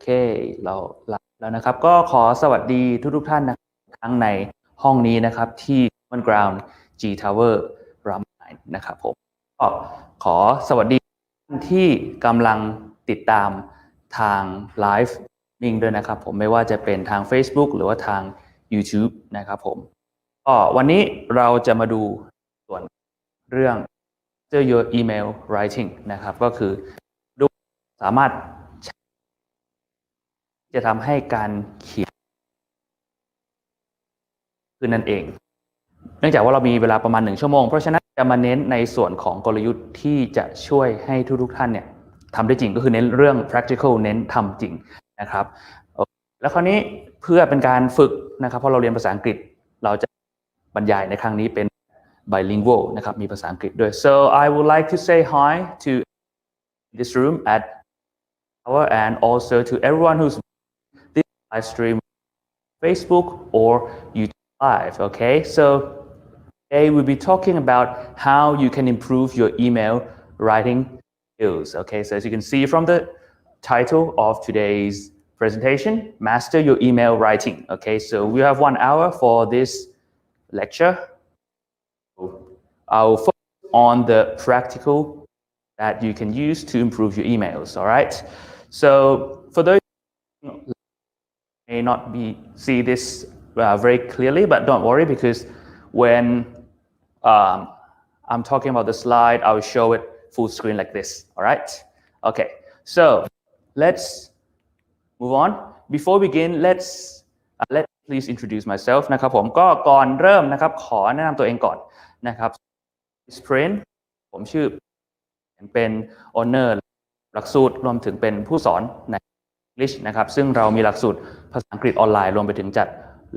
เคเราแล้วนะครับก็ขอสวัสดีทุกท่านนะทั้งในห้องนี้นะครับที่ Common Ground G Tower รามายนะครับผมก็ขอสวัสดีท่านที่กำลังติดตามทางไลฟ์นิ่งด้วยนะครับผมไม่ว่าจะเป็นทาง Facebook หรือว่าทาง YouTube นะครับผมก็วันนี้เราจะมาดูส่วนเรื่อง your email writing นะครับก็คือดูสามารถจะทำให้การเขียนขึ้นนั่นเองเนื่องจากว่าเรามีเวลาประมาณ1 ชั่วโมงเพราะฉะนั้นจะมาเน้นในส่วนของกลยุทธ์ที่จะช่วยให้ทุกท่านเนี่ยทำได้จริงก็คือเน้นเรื่อง practical เน้นทำจริงนะครับแล้วคราวนี้เพื่อเป็นการฝึกนะครับเพราะเราเรียนภาษาอังกฤษเราจะบรรยายในครั้งนี้เป็น bilingual นะครับมีภาษาอังกฤษด้วย so I would like to say hi to this room at our and also to everyone who's this live stream Facebook or YouTube Live. Okay, so today we'll be talking about how you can improve your email writing skills. Okay, so as you can see from the title of today's presentation, master your email writing. Okay, so we have 1 hour for this lecture. I'll focus on the practical that you can use to improve your emails. All right, so for those may not see this very clearly, but don't worry because when I'm talking about the slide, I will show it full screen like this. All right. Okay. So let's move on. Before we begin, let's please introduce myself นะครับผมก็ก่อนเริ่มนะครับขอแนะนำตัวเองก่อนนะครับ Prin ผมชื่อเป็น owner หลักสูตรรวมถึงเป็นผู้สอนใน English นะครับซึ่งเรามีหลักสูตรภาษาอังกฤษออนไลน์รวมไปถึงจัด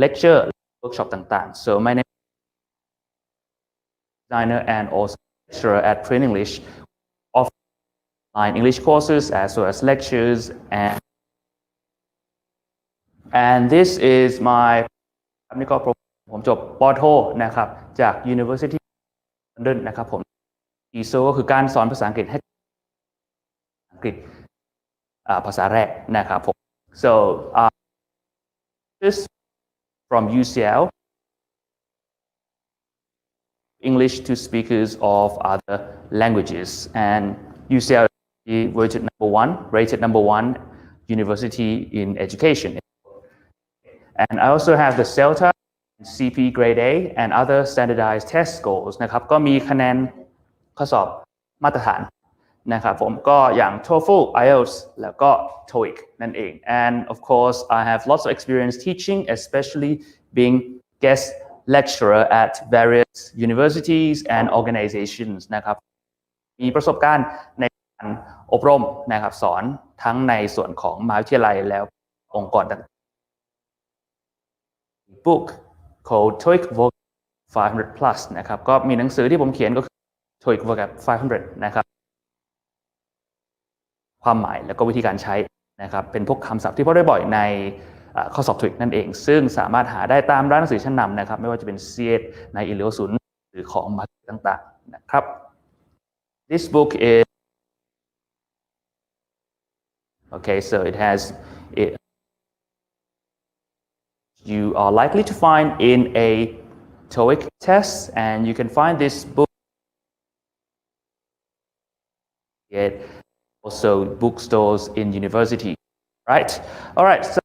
lecture workshop ต่างๆ so my name is designer and also lecturer at PrinEnglish offer online English courses as well as lectures and this is my นี่ก็ผมจบป.โทนะครับจาก University London นะครับผม TESOL ก็คือการสอนภาษาอังกฤษให้อังกฤษภาษาแรกนะครับผม so this from UCL English to speakers of other languages and UCL rated number one university in education and I also have the CELTA CPE Grade A and other standardized test scores นะครับก็มีคะแนนข้อสอบมาตรฐานนะครับผมก็อย่าง TOEFL IELTS แล้วก็ TOEIC นั่นเอง and of course I have lots of experience teaching especially being guest lecturer at various universities and organizations นะครับมีประสบการณ์ในการอบรมนะครับสอนทั้งในส่วนของมหาวิทยาลัยแล้วองค์กรต่างๆ book called TOEIC Vocab 500 plus นะครับก็มีหนังสือที่ผมเขียนก็คือ TOEIC Vocab 500 นะครับความหมายแล้วก็วิธีการใช้นะครับเป็นพวกคำศัพท์ที่พบได้บ่อยในข้อสอบ TOEIC นั่นเองซึ่งสามารถหาได้ตามร้านหนังสือชั้นนำนะครับไม่ว่าจะเป็น C8 ในอิเลวศูนย์หรือของมาร์เก็ตต่างๆนะครับ This book is okay so it has you are likely to find in a TOEIC test and you can find this book also bookstores in university right all right so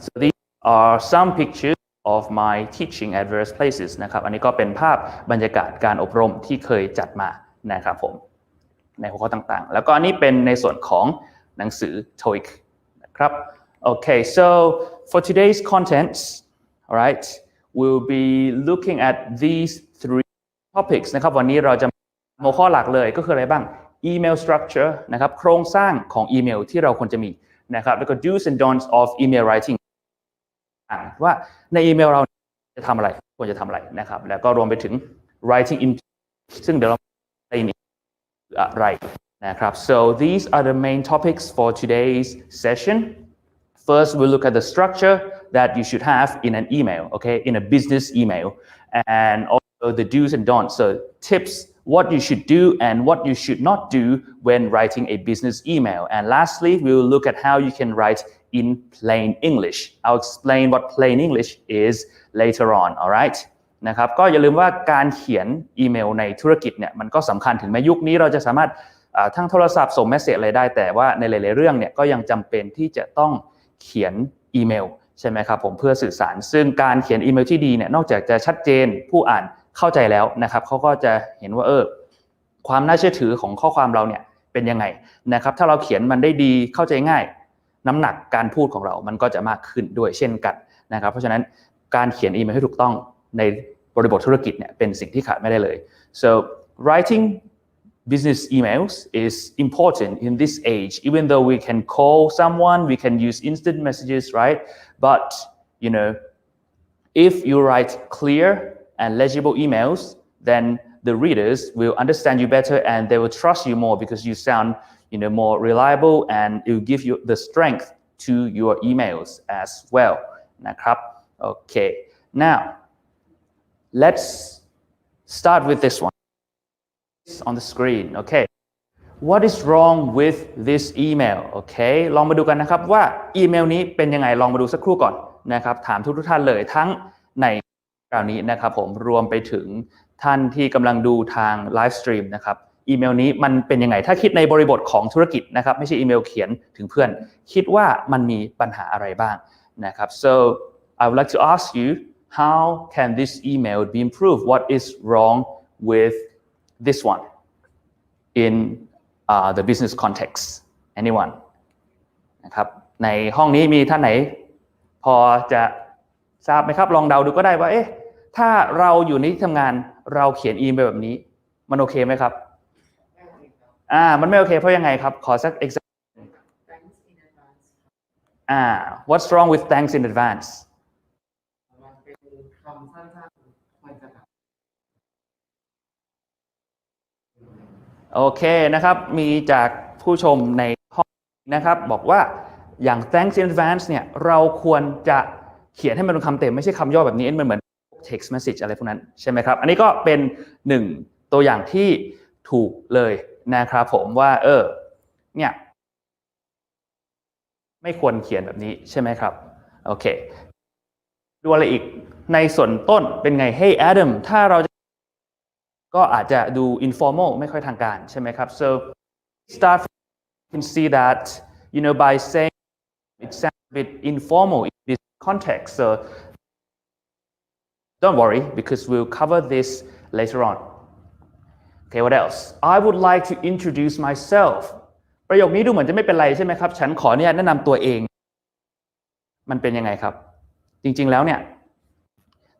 so these are some pictures of my teaching at various places นะครับอันนี้ก็เป็นภาพบรรยากาศการอบรมที่เคยจัดมานะครับผมในหัวข้อต่างๆแล้วก็อันนี้เป็นในส่วนของหนังสือ TOEIC นะครับ okay so for today's contents all right we'll be looking at these 3 topics นะครับวันนี้เราจะหัวข้อหลักเลยก็คืออะไรบ้าง email structure นะครับโครงสร้างของอีเมลที่เราควรจะมีนะครับแล้วก็ do's and don'ts of email writing ว่าในอีเมลเราจะทำอะไรควรจะทำอะไรนะครับแล้วก็รวมไปถึง writing in ซึ่งเดี๋ยวเราในนี้คืออะไรนะครับ so these are the main topics for today's session first we'll look at the structure that you should have in an email okay in a business email and also the do's and don'ts so tips what you should do and what you should not do when writing a business email. And lastly, we will look at how you can write in plain English. I'll explain what plain English is later on, alright? นะครับก็อย่าลืมว่าการเขียนอีเมลในธุรกิจเนี่ยมันก็สำคัญถึงแม้ยุคนี้เราจะสามารถทั้งโทรศัพท์ส่งเมสเสจอะไรได้แต่ว่าในหลายๆเรื่องเนี่ยก็ยังจำเป็นที่จะต้องเขียนอีเมลใช่ไหมครับผมเพื่อสื่อสารซึ่งการเขียนอีเมลที่ดีเนี่ยนอกจากจะชัดเจนผู้อ่านเข้าใจแล้วนะครับเขาก็จะเห็นว่าความน่าเชื่อถือของข้อความเราเนี่ยเป็นยังไงนะครับถ้าเราเขียนมันได้ดีเข้าใจง่ายน้ำหนักการพูดของเรามันก็จะมากขึ้นด้วยเช่นกันนะครับเพราะฉะนั้นการเขียนอีเมลให้ถูกต้องในบริบทธุรกิจเนี่ยเป็นสิ่งที่ขาดไม่ได้เลย so writing business emails is important in this age even though we can call someone we can use instant messages right but you know if you write clear and legible emails then the readers will understand you better and they will trust you more because you sound more reliable and it will give you the strength to your emails as well นะครับ okay now let's start with this one on the screen okay what is wrong with this email okay ลองมาดูกันนะครับว่าอีเมลนี้เป็นยังไงลองมาดูสักครู่ก่อนนะครับถามทุกท่านเลยทั้งในคราวนี้นะครับผมรวมไปถึงท่านที่กำลังดูทางไลฟ์สตรีมนะครับอีเมลนี้มันเป็นยังไงถ้าคิดในบริบทของธุรกิจนะครับไม่ใช่อีเมลเขียนถึงเพื่อนคิดว่ามันมีปัญหาอะไรบ้างนะครับ so I would like to ask you how can this email be improved what is wrong with this one in the business context anyone นะครับในห้องนี้มีท่านไหนพอจะทราบไหมครับลองเดาดูก็ได้ว่าถ้าเราอยู่ในที่ทำงานเราเขียนอีเมลแบบนี้มันโอเคไหมครับมันไม่โอเคเพราะยังไงครับขอสัก example Thanks in advance what's wrong with thanks in advance มันเป็นคำสั้นๆมันจะแบบโอเคนะครับมีจากผู้ชมในห้องนะครับบอกว่าอย่าง thanks in advance เนี่ยเราควรจะเขียนให้มันเป็นคำเต็มไม่ใช่คำย่อแบบนี้มันเหมือน text message อะไรพวกนั้นใช่ไหมครับอันนี้ก็เป็นหนึ่งตัวอย่างที่ถูกเลยนะครับผมว่าเนี่ยไม่ควรเขียนแบบนี้ใช่ไหมครับโอเคดูอะไรอีกในส่วนต้นเป็นไง Hey Adam ถ้าเราก็อาจจะดู informal ไม่ค่อยทางการใช่ไหมครับ so start you can see that by saying it sounds a bit informal in this context so don't worry because we'll cover this later on okay what else I would like to introduce myself ประโยคนี้ดูเหมือนจะไม่เป็นไรใช่ไหมครับฉันขออนุญาตแนะนำตัวเองมันเป็นยังไงครับจริงๆแล้วเนี่ย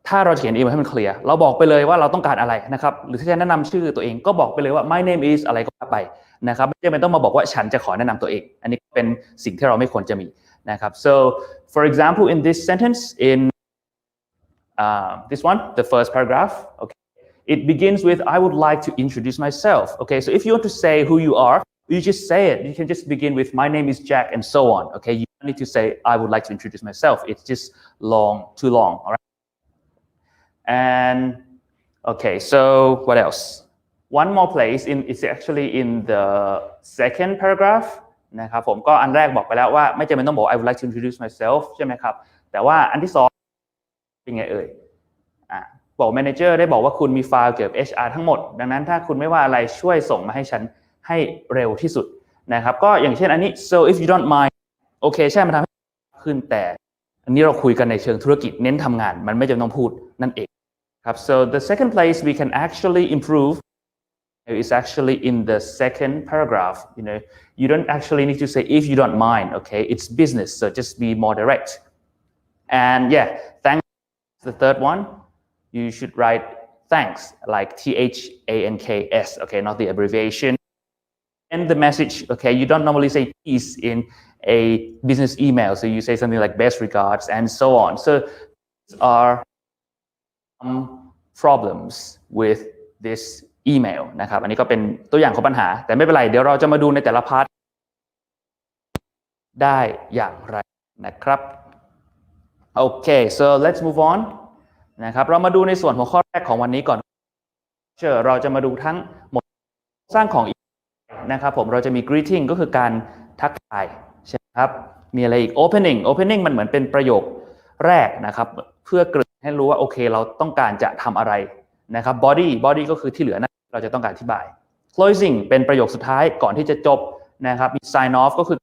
ถ้าเราเขียนอีเมลให้มันเคลียร์เราบอกไปเลยว่าเราต้องการอะไรนะครับหรือถ้าจะแนะนำชื่อตัวเองก็บอกไปเลยว่า my name is อะไรก็ว่าไปนะครับไม่จำเป็นต้องมาบอกว่าฉันจะขอแนะนำตัวเองอันนี้เป็นสิ่งที่เราไม่ควรจะมีนะครับ so for example in this sentence in this one the first paragraph okay it begins with I would like to introduce myself okay so if you want to say who you are you just say it you can just begin with my name is Jack and so on okay you don't need to say I would like to introduce myself it's just too long all right and okay so what else one more place it's actually in the second paragraph นะครับผมก็อันแรกบอกไปแล้วว่าไม่จำเป็นต้องบอก I would like to introduce myself ใช่ไหมครับแต่ว่าอันที่สองเป็นไงบอก manager ได้บอกว่าคุณมีไฟล์เกี่ยวกับ HR ทั้งหมดดังนั้นถ้าคุณไม่ว่าอะไรช่วยส่งมาให้ฉันให้เร็วที่สุดนะครับก็อย่างเช่นอันนี้ so if you don't mind โอเคใช่มันทำให้ขึ้นแต่อันนี้เราคุยกันในเชิงธุรกิจเน้นทำงานมันไม่จำเป็นต้องพูดนั่นเองครับ so the second place we can actually improve is actually in the second paragraph you don't actually need to say if you don't mind okay it's business so just be more direct and yeah thanks the third one you should write thanks like THANKS okay not the abbreviation and the message okay you don't normally say peace in a business email so you say something like best regards and so on so these are problems with this email นะครับอันนี้ก็เป็นตัวอย่างของปัญหาแต่ไม่เป็นไรเดี๋ยวเราจะมาดูในแต่ละพาร์ทได้อย่างไรนะครับ okay so let's move on นะครับเรามาดูในส่วนหัวข้อแรกของวันนี้ก่อน เราจะมาดูทั้งหมดสร้างของนะครับผมเราจะมี greeting ก็คือการทักทายใช่ไหมครับมีอะไรอีก opening มันเหมือนเป็นประโยคแรกนะครับเพื่อเกริ่นให้รู้ว่าโอเคเราต้องการจะทำอะไรนะครับ body ก็คือที่เหลือนะเราจะต้องการอธิบาย closing เป็นประโยคสุดท้ายก่อนที่จะจบนะครับมี sign off ก็คือ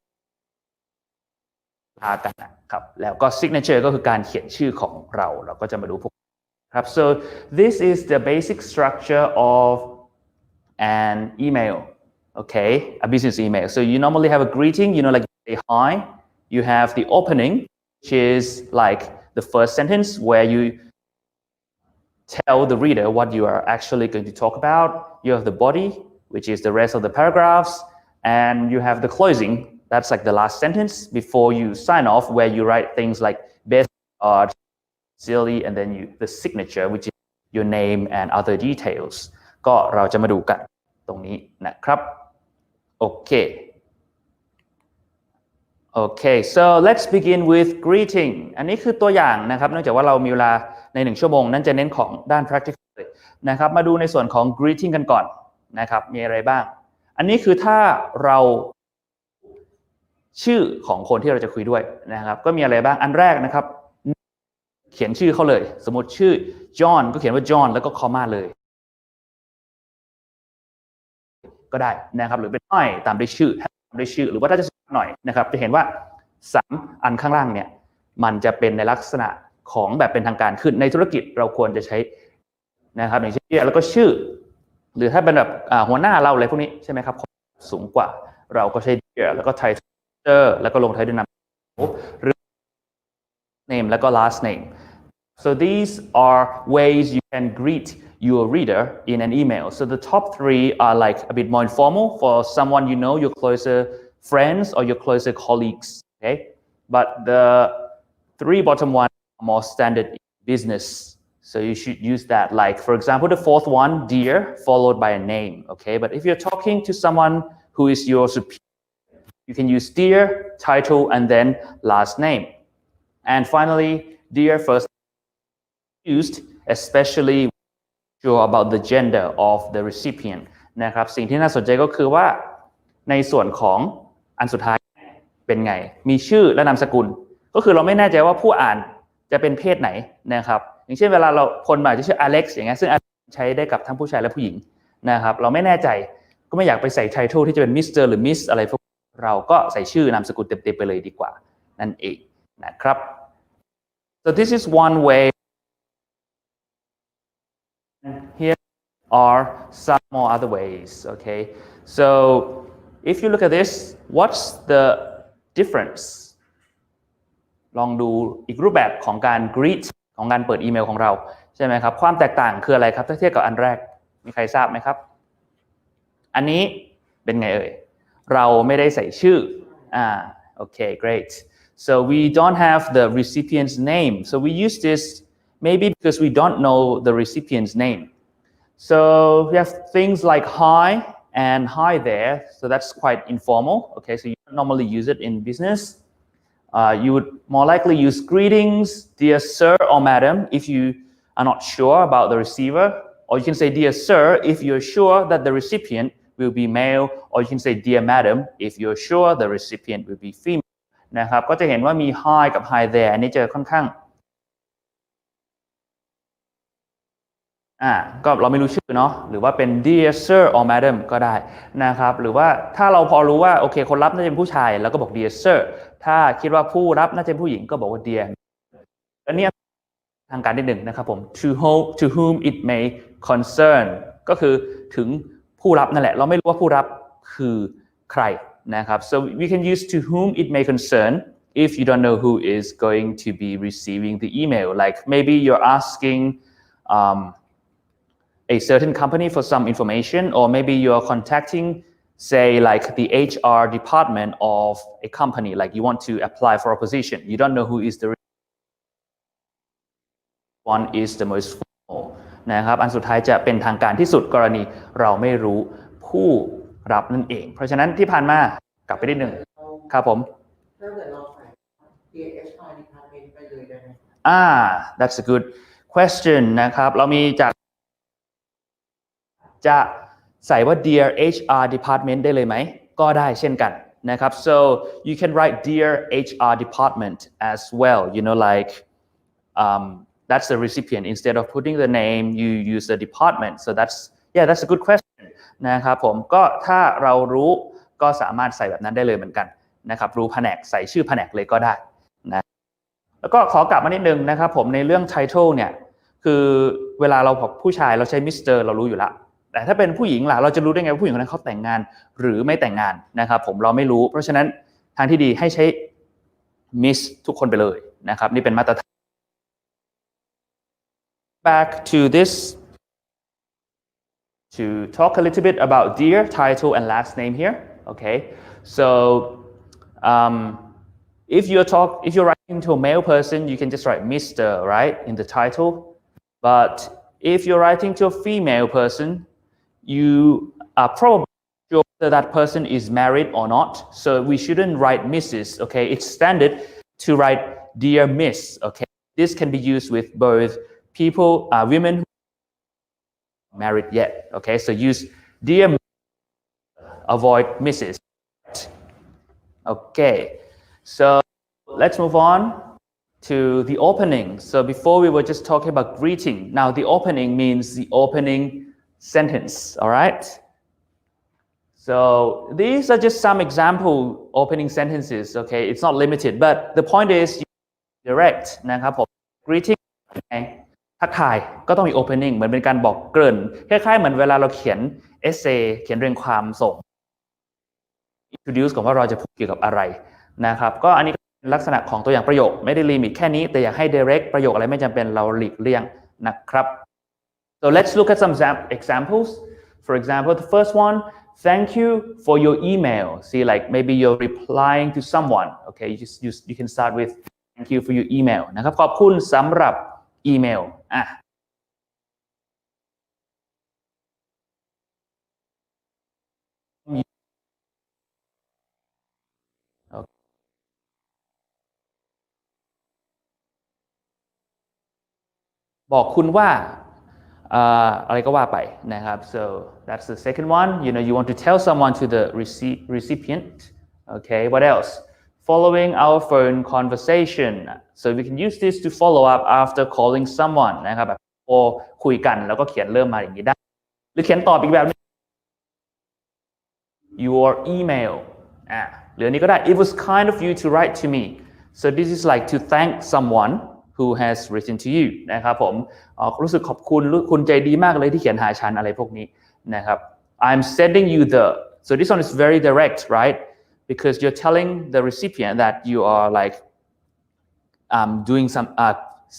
ลากันนะครับแล้วก็ signature ก็คือการเขียนชื่อของเราก็จะมาดูพวกครับ so this is the basic structure of an email okay a business email so you normally have a greeting like say hi you have the opening which is like the first sentence where you tell the reader what you are actually going to talk about you have the body which is the rest of the paragraphs and you have the closing that's like the last sentence before you sign off where you write things like best art silly and then the signature which is your name and other details ก็เราจะมาดูกันตรงนี้นะครับโอเค Okay so let's begin with greeting อันนี้คือตัวอย่างนะครับเนื่องจากว่าเรามีเวลาใน1ชั่วโมงนั้นจะเน้นของด้าน practical เลยนะครับมาดูในส่วนของ greeting กันก่อนนะครับมีอะไรบ้างอันนี้คือถ้าเราชื่อของคนที่เราจะคุยด้วยนะครับก็มีอะไรบ้างอันแรกนะครับเขียนชื่อเขาเลยสมมติชื่อ John ก็เขียนว่า John แล้วก็ comma เลยก็ได้นะครับหรือเป็นอ้อยตามด้วยชื่อหรือว่าถ้าจะหน่อยนะครับจะเห็นว่า3อันข้างล่างเนี่ยมันจะเป็นในลักษณะของแบบเป็นทางการขึ้นในธุรกิจเราควรจะใช้นะครับอย่างเช่นแล้วก็ชื่อหรือถ้าเป็นแบบหัวหน้าเราอะไรพวกนี้ใช่ไหมครับสูงกว่าเราก็ใช้ dear แล้วก็ title แล้วก็ลงท้ายด้วยนามหรือ name แล้วก็ last name so these are ways you can greet your reader in an email so the top 3 are like a bit more informal for someone your closer friends or your closer colleagues okay but the 3 bottom one are more standard in business so you should use that like for example the 4th one dear followed by a name okay but if you're talking to someone who is your superior you can use dear title and then last name and finally dear first used especially sure about the gender of the recipient นะครับสิ่งที่น่าสนใจก็คือว่าในส่วนของอันสุดท้ายเป็นไงมีชื่อและนามสกุลก็คือเราไม่แน่ใจว่าผู้อ่านจะเป็นเพศไหนนะครับอย่างเช่นเวลาเราคนอาจจะชื่อ Alex อย่างเงี้ยซึ่งใช้ได้กับทั้งผู้ชายและผู้หญิงนะครับเราไม่แน่ใจก็ไม่อยากไปใส่ title ที่จะเป็น Mr หรือ Miss อะไรพวกเราก็ใส่ชื่อนามสกุลเต็มๆไปเลยดีกว่านั่นเองนะครับ so this is one way here are some more other ways okay so if you look at this what's the difference ลองดูอีกรูปแบบของการ greet ของการเปิดอีเมลของเราใช่ไหมครับความแตกต่างคืออะไรครับถ้าเทียบกับอันแรกมีใครทราบไหมครับอันนี้เป็นไงเอ่ยเราไม่ได้ใส่ชื่อokay great so we don't have the recipient's name so we use this maybe because we don't know the recipient's name so we have things like hi and hi there so that's quite informal okay so you don't normally use it in business you would more likely use greetings dear sir or madam if you are not sure about the receiver or you can say dear sir if you're sure that the recipient will be male or you can say dear madam if you're sure the recipient will be female นะครับก็จะเห็นว่ามี hi กับ hi there อันนี้จะค่อนข้างก็เราไม่รู้ชื่อเนาะหรือว่าเป็น dear sir or madam ก็ได้นะครับหรือว่าถ้าเราพอรู้ว่าโอเคคนรับน่าจะเป็นผู้ชายแล้วก็บอก dear sir ถ้าคิดว่าผู้รับน่าจะเป็นผู้หญิงก็บอกว่า dear อันนี้ทางการนิดหนึ่งนะครับผม to whom it may concern ก็คือถึงผู้รับนั่นแหละเราไม่รู้ว่าผู้รับคือใครนะครับ so we can use to whom it may concern if you don't know who is going to be receiving the email like maybe you're asking a certain company for some information or maybe you're contacting say like the HR department of a company like you want to apply for a position you don't know who is the one is the most formal นะครับอันสุดท้ายจะเป็นทางการที่สุดกรณีเราไม่รู้ผู้รับนั่นเองเพราะฉะนั้นที่ผ่านมากลับไปนิดนึงครับผมถ้าเกิดเราใส่ HR department ไปเลยได้ไหมthat's a good question นะครับเรามีจาก จะใส่ว่า dear HR department ได้เลยไหมก็ได้เช่นกันนะครับ so you can write dear HR department as well you know like that's the recipient instead of putting the name you use the department so that's a good question นะครับผมก็ถ้าเรารู้ก็สามารถใส่แบบนั้นได้เลยเหมือนกันนะครับรู้แผนกใส่ชื่อแผนกเลยก็ได้นะแล้วก็ขอกลับมานิดนึงนะครับผมในเรื่อง title เนี่ยคือเวลาเราบอกผู้ชายเราใช้ Mr. เรารู้อยู่แล้วแต่ถ้าเป็นผู้หญิงล่ะเราจะรู้ได้ไงว่าผู้หญิงคนนั้นเขาแต่งงานหรือไม่แต่งงานนะครับผมเราไม่รู้เพราะฉะนั้นทางที่ดีให้ใช้ Miss ทุกคนไปเลยนะครับนี่เป็นมาตรฐาน back to this to talk a little bit about dear title and last name here okay so if you're writing to a male person you can just write Mr. right in the title but if you're writing to a female person you are probably sure that that person is married or not so we shouldn't write Mrs. okay it's standard to write dear Miss okay this can be used with both people women who are married yet okay so use dear avoid Mrs. okay so let's move on to the opening so before we were just talking about greeting now the opening means the opening sentence all right so these are just some example opening sentences okay it's not limited but the point is direct นะครับผม greeting ทักทายก็ต้องมี opening เหมือนเป็นการบอกเกริ่นคล้ายๆเหมือนเวลาเราเขียน essay เขียนเรียงความส่ง introduce ก่อนว่าเราจะพูดเกี่ยวกับอะไรนะครับก็อันนี้เป็นลักษณะของตัวอย่างประโยคไม่ได้ลิมิตแค่นี้แต่อยากให้ direct ประโยคอะไรไม่จำเป็นเราหลีกเลี่ยงนะครับ so let's look at some examples for example the first one thank you for your email see like maybe you're replying to someone okay you can start with thank you for your email นะครับขอบคุณสำหรับอีเมลบอกคุณว่าอะไรก็ว่าไปนะครับ so that's the second one you know you want to tell someone to the recipient okay what else following our phone conversation so we can use this to follow up after calling someone นะครับแบบพอคุยกันแล้วก็เขียนเริ่มมาอย่างนี้ได้หรือเขียนตอบอีกแบบนึง your email หรืออันนี้ก็ได้ it was kind of you to write to me so this is like to thank someone who has written to you นะครับผมรู้สึกขอบคุณคุณใจดีมากเลยที่เขียนหาฉันอะไรพวกนี้นะครับ I'm sending you the so this one is very direct right because you're telling the recipient that you are like doing some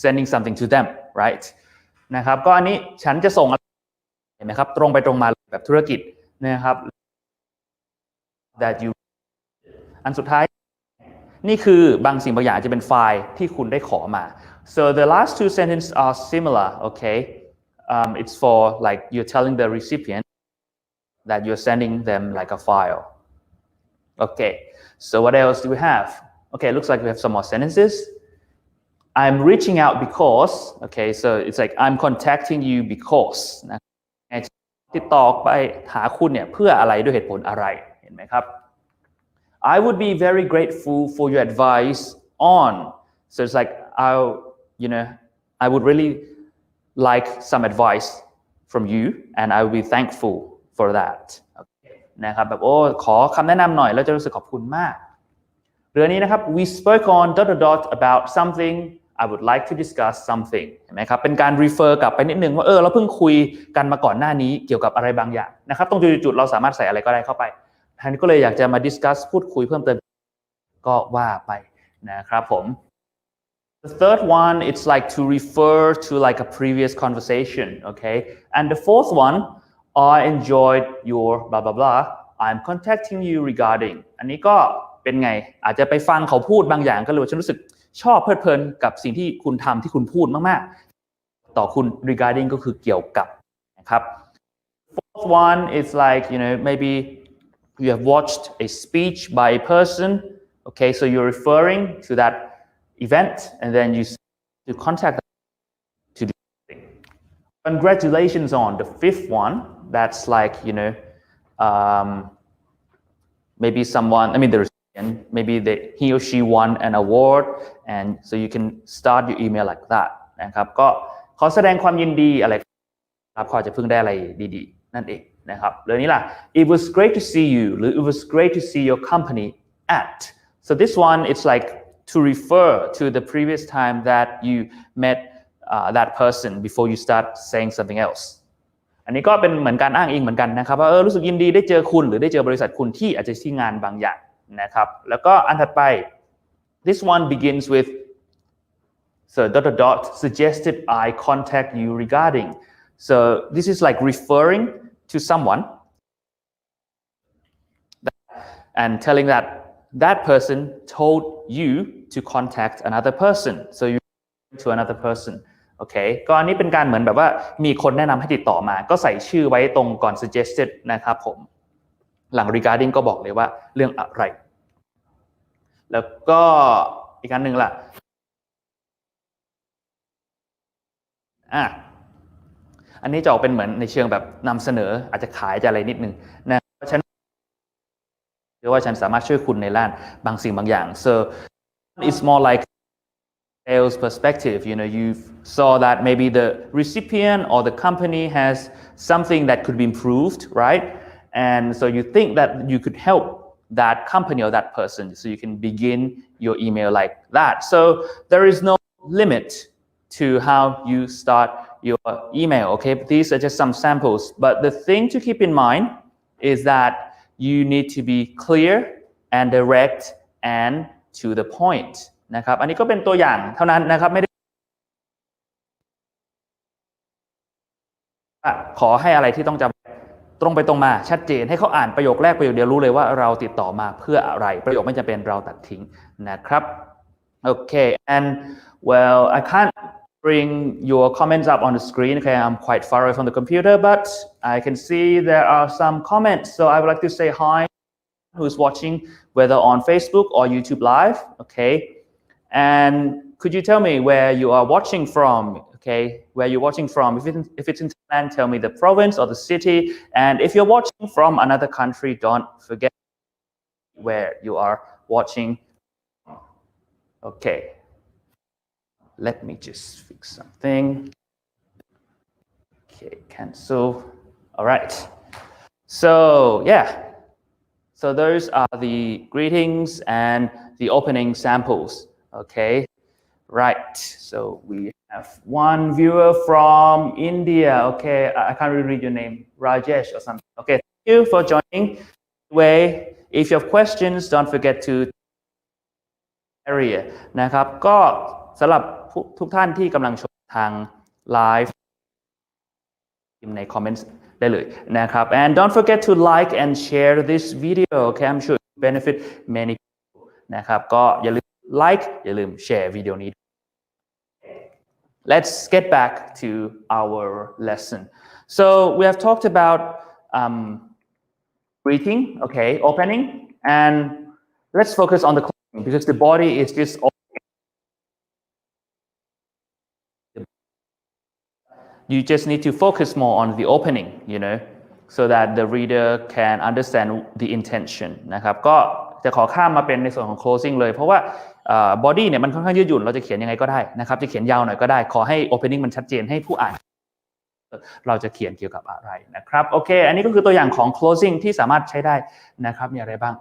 sending something to them right นะครับก็อันนี้ฉันจะส่งเห็นไหมครับตรงไปตรงมาแบบธุรกิจนะครับ that you อันสุดท้ายนี่คือบางสิ่งบางอย่างจะเป็นไฟล์ที่คุณได้ขอมา so the last two sentences are similar okay it's for like you're telling the recipient that you're sending them like a file okay so what else do we have okay looks like we have some more sentences I'm reaching out because okay so it's like I'm contacting you because นะติดต่อไปหาคุณเนี่ยเพื่ออะไรด้วยเหตุผลอะไรเห็นไหมครับI would be very grateful for your advice on so it's like I would really like some advice from you and I will be thankful for that นะครับแบบขอคำแนะนำหน่อยแล้วจะรู้สึกขอบคุณมากเรื่องนี้นะครับ we spoke on ... about something I would like to discuss something เห็นไหมครับเป็นการ refer กลับไปนิดนึงว่าเราเพิ่งคุยกันมาก่อนหน้านี้เกี่ยวกับอะไรบางอย่างนะครับตรงจุดๆเราสามารถใส่อะไรก็ได้เข้าไปท่านก็เลยอยากจะมา discuss พูดคุยเพิ่มเติมก็ว่าไปนะครับผม The third one it's like to refer to like a previous conversation okay and the fourth one I enjoyed your blah blah blah I'm contacting you regarding อันนี้ก็เป็นไงอาจจะไปฟังเขาพูดบางอย่างก็เลยฉันรู้สึกชอบเพลิดเพลินกับสิ่งที่คุณทำที่คุณพูดมากๆต่อคุณ regarding ก็คือเกี่ยวกับนะครับ Fourth one is like maybe you have watched a speech by a person okay so you're referring to that event and then you to contact them to do something congratulations on the fifth one that's like maybe someone, I mean the recipient, maybe he or she won an award, and so you can start your email like that นะครับก็ขอแสดงความยินดีอะไรครับเขาจะเพิ่งได้อะไรดีๆนั่นเองนะครับเรื่องนี้ล่ะ it was great to see you หรือ it was great to see your company at so this one it's like to refer to the previous time that you met that person before you start saying something else อันนี้ก็เป็นเหมือนการอ้างอิงเหมือนกันนะครับว่ารู้สึกยินดีได้เจอคุณหรือได้เจอบริษัทคุณที่อาจจะที่งานบางอย่างนะครับแล้วก็อันถัดไป this one begins with so ... suggested I contact you regarding so this is like referring to someone and telling that that person told you to contact another person so you to another personโอเคก็อันนี้เป็นการเหมือนแบบว่ามีคนแนะนำให้ติดต่อมาก็ใส่ชื่อไว้ตรงก่อน suggested นะครับผมหลัง regarding ก็บอกเลยว่าเรื่องอะไรแล้วก็อีกอันหนึ่งล่ะอันนี้จะออกเป็นเหมือนในเชิงแบบนำเสนออาจจะขายจะอะไรนิดนึงนะฉันหรือว่าฉันสามารถช่วยคุณในด้านบางสิ่งบางอย่าง so it's more like sales perspective you saw that maybe the recipient or the company has something that could be improved right and so you think that you could help that company or that person so you can begin your email like that so there is no limit to how you start your email okay these are just some samples but the thing to keep in mind is that you need to be clear and direct and to the pointนะครับอันนี้ก็เป็นตัวอย่างเท่านั้นนะครับไม่ได้ขอให้อะไรที่ต้องจำตรงไปตรงมาชัดเจนให้เขาอ่านประโยคแรกประโยคเดียวรู้เลยว่าเราติดต่อมาเพื่ออะไรประโยคไม่จำเป็นเราตัดทิ้งนะครับ okay and well I can't bring your comments up on the screen okay I'm quite far away from the computer but I can see there are some comments so I would like to say hi who's watching whether on Facebook or YouTube live okay and could you tell me where you are watching from okay where you're watching from if it's in Thailand tell me the province or the city and if you're watching from another country don't forget where you are watching okay let me just fix something okay cancel all right so yeah so those are the greetings and the opening samples okay right so we have one viewer from India okay I can't really read your name Rajesh or something okay thank you for joining anyway if you have questions don't forget to area นะครับก็สำหรับทุกท่านที่กำลังชมทางไลฟ์พิมพ์ในคอมเมนต์ได้เลยนะครับ and don't forget to like and share this video okay I'm sure it benefit many people นะครับก็อย่าลืม like อย่าลืมแชร์วิดีโอนี้ let's get back to our lesson so we have talked about greeting okay opening and let's focus on the closing because the body is just you just need to focus more on the opening so that the reader can understand the intention นะครับก็จะขอข้ามมาเป็นในส่วนของ closing เลยเพราะว่าbody เนี่ยมันค่อนข้างยืดหยุ่นเราจะเขียนยังไงก็ได้นะครับจะเขียนยาวหน่อยก็ได้ขอให้ opening มันชัดเจนให้ผู้อ่านเราจะเขียนเกี่ยวกับอะไรนะครับโอเคอันนี้ก็คือตัวอย่างของ closing ที่สามารถใช้ได้นะครับมีอะไรบ้าง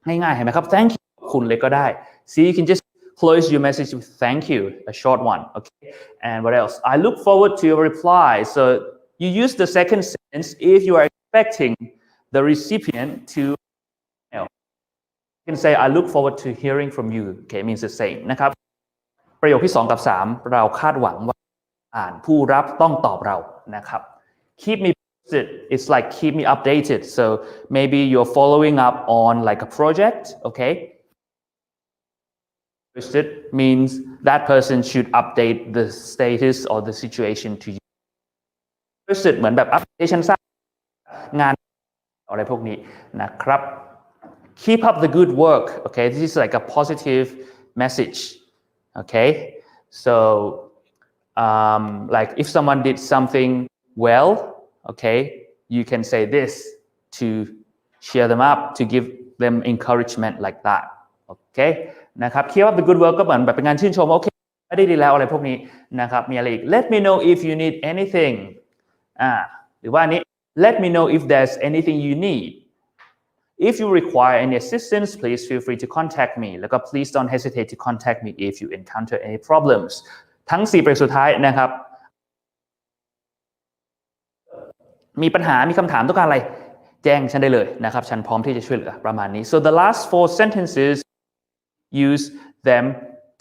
ง่ายๆเห็นไหมครับ thank you คุณเลยก็ได้ see you can just close your message with thank you a short one okay and what else I look forward to your reply so you use the second sentence if you are expecting the recipient to you can say I look forward to hearing from you okay means the same นะครับประโยคที่2กับ3เราคาดหวังว่าผู้รับต้องตอบเรานะครับ keep me posted it's like keep me updated so maybe you're following up on like a project okay posted means that person should update the status or the situation to you posted เหมือนแบบอัปเดตสร้างงานอะไรพวกนี้นะครับ keep up the good work okay this is like a positive message okay so like if someone did something well okay you can say this to cheer them up to give them encouragement like that โอเคนะครับ keep up the good work ก็เหมือนแบบเป็นการชื่นชมโอเคไม่ได้ดีแล้วอะไรพวกนี้นะครับมีอะไรอีก let me know if you need anything หรือว่านี้ let me know if there's anything you need if you require any assistance please feel free to contact me แล้วก็ please don't hesitate to contact me if you encounter any problems ทั้ง4ประโยคสุดท้ายนะครับมีปัญหามีคำถามต้องการอะไรแจ้งฉันได้เลยนะครับฉันพร้อมที่จะช่วยเหลือประมาณนี้ so the last 4 sentences use them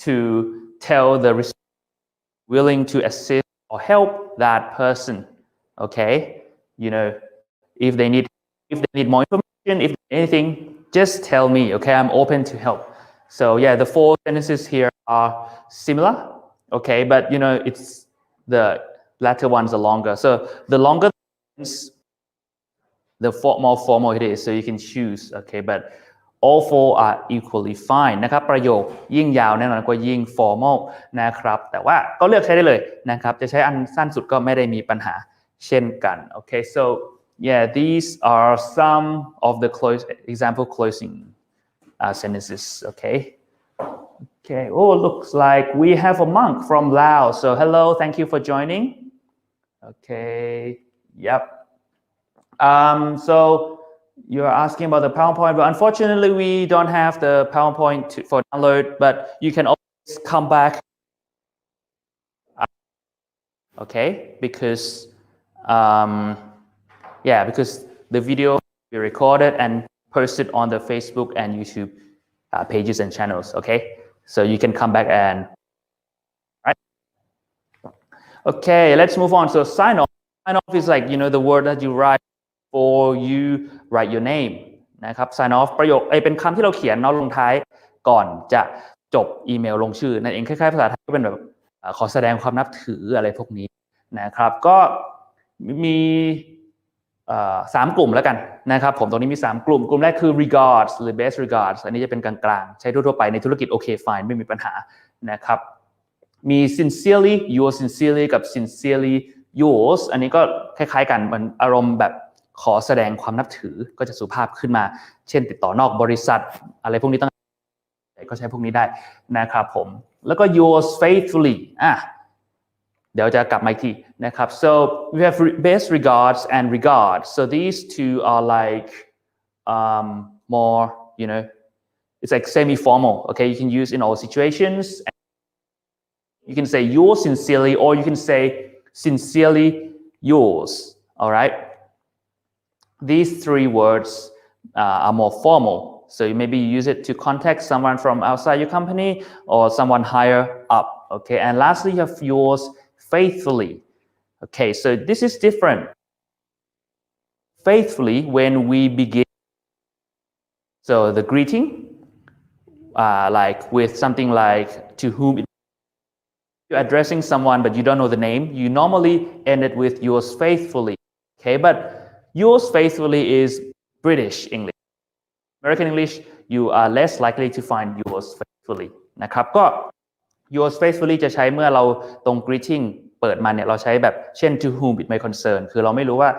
to tell the willing to assist or help that person okay you know if they need more information if anything just tell me okay I'm open to help so yeah the 4 sentences here are similar okay but you know it's the latter ones are longer so the longer the more formal it is so you can choose okay but all 4 are equally fine นะครับประโยคยิ่งยาวแน่นอนกว่ายิ่ง formal นะครับแต่ว่าก็เลือกใช้ได้เลยนะครับจะใช้อันสั้นสุดก็ไม่ได้มีปัญหาเช่นกัน okay so yeah these are some of the example closing sentences okay oh looks like we have a monk from Laos so hello thank you for joining okay yep so you're asking about the PowerPoint, but unfortunately we don't have the PowerPoint for download, but you can always come back. Okay, because because the video will be recorded and posted on the Facebook and YouTube pages and channels. Okay, so you can come back and right. Okay, let's move on. So sign off. Sign off is like the word that you write before you write your name นะครับ sign off ประโยคเป็นคำที่เราเขียนเนาะลงท้ายก่อนจะจบอีเมลลงชื่อนั่นเองคล้ายๆภาษาไทยก็เป็นแบบขอแสดงความนับถืออะไรพวกนี้นะครับก็มี3 กลุ่มแล้วกันนะครับผมตรงนี้มี3 กลุ่มแรกคือ regards หรือ best regards อันนี้จะเป็นกลางๆใช้ทั่วๆไปในธุรกิจโอเค fine ไม่มีปัญหานะครับมี sincerely yours sincerely กับ sincerely yours อันนี้ก็คล้ายๆกันมันอารมณ์แบบขอแสดงความนับถือก็จะสุภาพขึ้นมาเช่นติดต่อนอกบริษัทอะไรพวกนี้ต้องก็ใช้พวกนี้ได้นะครับผมแล้วก็ yours faithfully เดี๋ยวจะกลับมาอีกทีนะครับ so we have best regards and regards so these 2 are like more it's like semi-formal okay you can use in all situations you can say yours sincerely or you can say sincerely yours all right these 3 words are more formal so maybe you use it to contact someone from outside your company or someone higher up okay and lastly you have yours faithfully okay so this is different faithfully when we begin so the greeting like with something like to whom you're addressing someone but you don't know the name you normally end it with yours faithfully okay but yours faithfully is British English American English you are less likely to find yours faithfully นะครับก็ yours faithfully จะใช้เมื่อเราตรง greeting เปิดมาเนี่ยเราใช้แบบเช่น to whom it may concern คือเราไม่รู้ว่า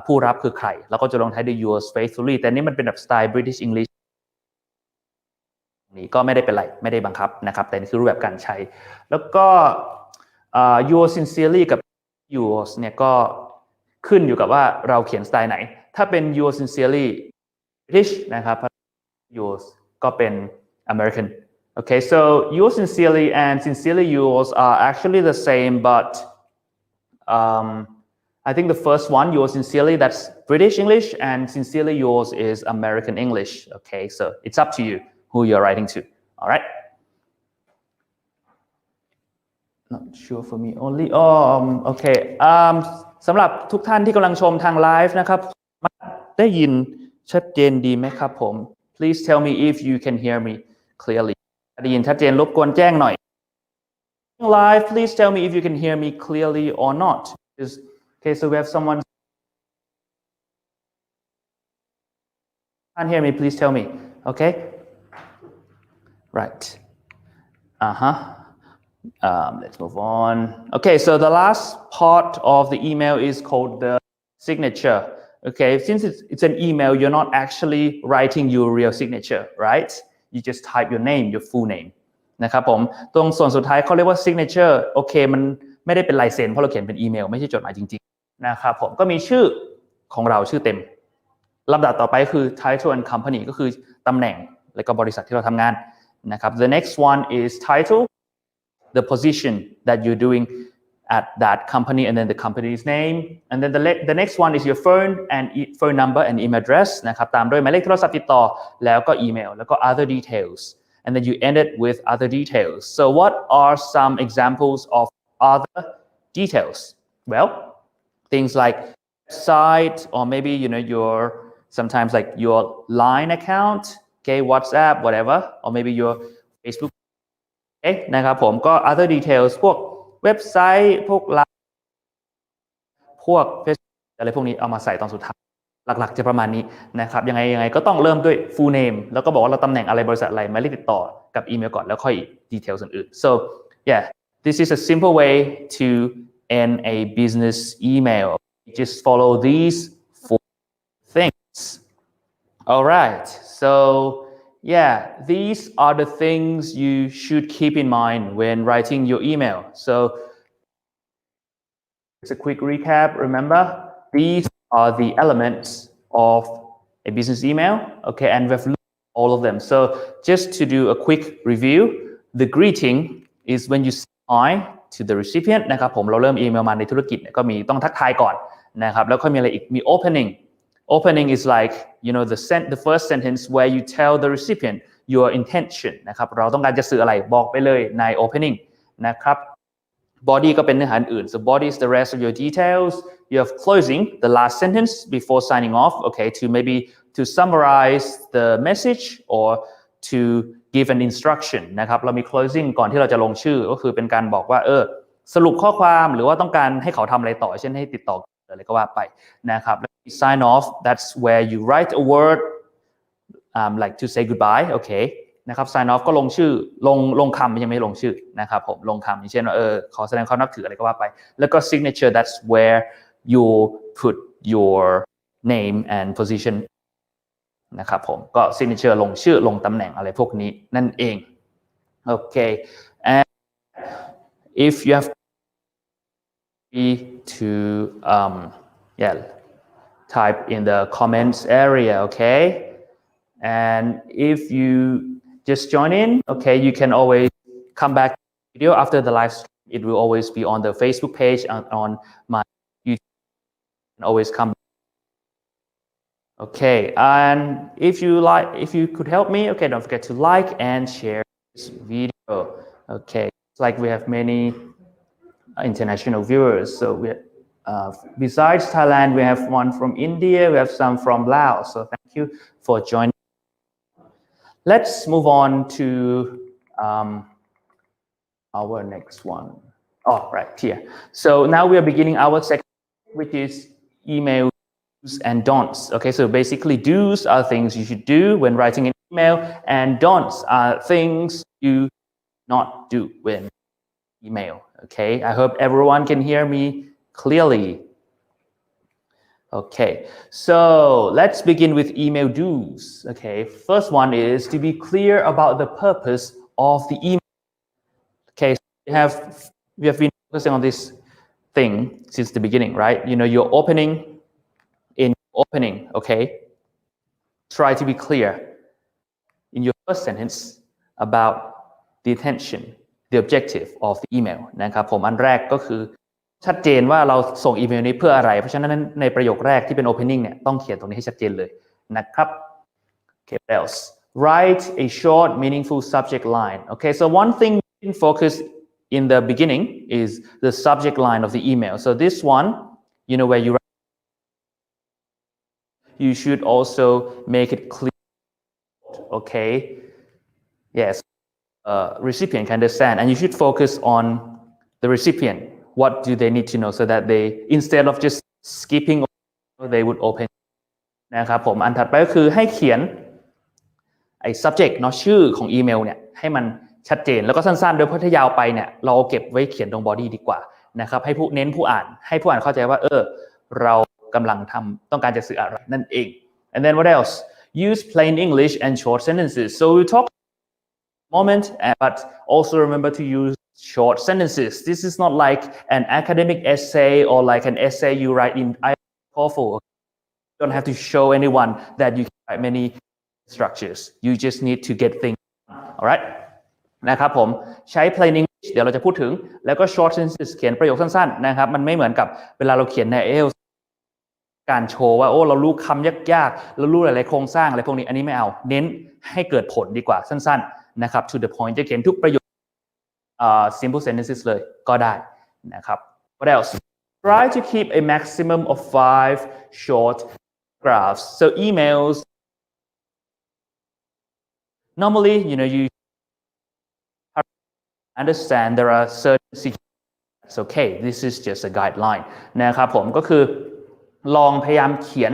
ผู้รับคือใครเราก็จะลงท้ายด้วย yours faithfully แต่นี่มันเป็นแบบสไตล์ British English นี่ก็ไม่ได้เป็นไรไม่ได้บังคับนะครับแต่นี่คือรูปแบบการใช้แล้วก็yours sincerely กับ yours เนี่ยก็ขึ้นอยู่กับว่าเราเขียนสไตล์ไหนถ้าเป็น yours sincerely British นะครับ yours ก็เป็น American okay so yours sincerely and sincerely yours are actually the same but I think the first one yours sincerely that's British English and sincerely yours is American English okay so it's up to you who you're writing to all right not sure for me only okay สำหรับทุกท่านที่กำลังชมทางไลฟ์นะครับได้ยินชัดเจนดีไหมครับผม please tell me if you can hear me clearly ได้ยินชัดเจนรบกวนแจ้งหน่อย live please tell me if you can hear me clearly or not okay so we have someone can't hear me please tell me okay right let's move on okay so the last part of the email is called the signature Okay, since it's an email, you're not actually writing your real signature, right? You just type your name, your full name นะครับผมตรงส่วนสุดท้ายเขาเรียกว่า signature โอเคมันไม่ได้เป็นลายเซ็นเพราะเราเขียนเป็นอีเมลไม่ใช่จดหมายจริงๆนะครับผมก็มีชื่อของเราชื่อเต็มลำดับต่อไปคือ title and company ก็คือตำแหน่งและก็บริษัทที่เราทำงานนะครับ the next one is title the position that you're doing at that company and then the company's name and then the next one is your phone and phone number and email address นะครับตามด้วยหมายเลขโทรศัพท์ติดต่อแล้วก็อีเมลแล้วก็ other details and then you end it with other details so what are some examples of other details well things like site or maybe your sometimes like your line account okay WhatsApp whatever or maybe your Facebook okay นะครับผมก็ other details พวกเว็บไซต์พวกไลน์พวก Facebook อะไรพวกนี้เอามาใส่ตอนสุดท้ายหลักๆจะประมาณนี้นะครับยังไงก็ต้องเริ่มด้วย full name แล้วก็บอกว่าเราตำแหน่งอะไรบริษัทอะไรหมายเลขติดต่อกับอีเมลก่อนแล้วค่อย details อื่นๆ so yeah this is a simple way to end a business email just follow these 4 things all right so yeah these are the things you should keep in mind when writing your email so it's a quick recap remember these are the elements of a business email okay and we've looked at all of them so just to do a quick review the greeting is when you say hi to the recipient นะครับผมเราเริ่มอีเมลมาในธุรกิจก็มีต้องทักทายก่อนนะครับแล้วค่อยมีอะไรอีกมี opening is like the first sentence where you tell the recipient your intention นะครับเราต้องการจะสื่ออะไรบอกไปเลยใน opening นะครับ body ก็เป็นเนื้อหาอื่น so body is the rest of your details you have closing the last sentence before signing off okay to summarize the message or to give an instruction นะครับเรามี closing ก่อนที่เราจะลงชื่อก็คือเป็นการบอกว่าสรุปข้อความหรือว่าต้องการให้เขาทำอะไรต่อเช่นให้ติดต่ออะไรก็ว่าไปนะครับ sign off that's where you write a word like to say goodbye okay นะครับ sign off ก็ลงชื่อลงคำยังไม่ลงชื่อนะครับผมลงคำอย่างเช่นว่าขอแสดงความนับถืออะไรก็ว่าไปแล้วก็ signature that's where you put your name and position นะครับผมก็ signature ลงชื่อลงตำแหน่งอะไรพวกนี้นั่นเองโอเค and if you have to type in the comments area okay and if you just join in okay you can always come back to the video after the live stream it will always be on the Facebook page and on my YouTube and always come back. Okay and if you could help me okay don't forget to like and share this video okay it's like we have many international viewers so besides Thailand we have one from India we have some from Laos so thank you for joining let's move on to our next one right here so now we are beginning our section which is email do's and don'ts okay so basically do's are things you should do when writing an email and don'ts are things you not do when email okay I hope everyone can hear me clearly okay so let's begin with email do's okay first one is to be clear about the purpose of the email okay so we have been focusing on this thing since the beginning right your opening okay try to be clear in your first sentence about the intention the objective of the email นะครับผมอันแรกก็คือชัดเจนว่าเราส่งอีเมลนี้เพื่ออะไรเพราะฉะนั้นในประโยคแรกที่เป็น opening เนี่ยต้องเขียนตรงนี้ให้ชัดเจนเลยนะครับ okay what else write a short meaningful subject line okay so one thing you can focus in the beginning is the subject line of the email so this one where you should also make it clear okay yes recipient can understand and you should focus on the recipient what do they need to know so that they instead of just skipping they would open นะครับผมอันถัดไปก็คือให้เขียนไอ้ subject เนาะชื่อของอีเมลเนี่ยให้มันชัดเจนแล้วก็สั้นๆโดยเพราะถ้ายาวไปเนี่ยเราเก็บไว้เขียนตรง body ดีกว่านะครับให้ผู้อ่านเข้าใจว่าเรา กำลังทำต้องการจะสื่ออะไรนั่นเอง and then what else use plain English and short sentences so we talk moment but also remember to use short sentences this is not like an academic essay or like an essay you write in TOEFL you don't have to show anyone that you can write many structures you just need to get things alright นะครับผมใช้ plain English เดี๋ยวเราจะพูดถึงแล้วก็ short sentences เขียนประโยคสั้นๆนะครับมันไม่เหมือนกับเวลาเราเขียนใน IELTS การโชว์ว่าโอ้เรารู้คำยากๆเรารู้หลายๆโครงสร้างอะไรพวกนี้อันนี้ไม่เอาเน้นให้เกิดผลดีกว่าสั้นๆนะครับ to the point จะเขียนทุกประโยคsimple sentences เลยก็ได้นะครับ what else try to keep a maximum of 5 short paragraphs so emails normally you understand there are certain situations it's okay this is just a guideline นะครับผมก็คือลองพยายามเขียน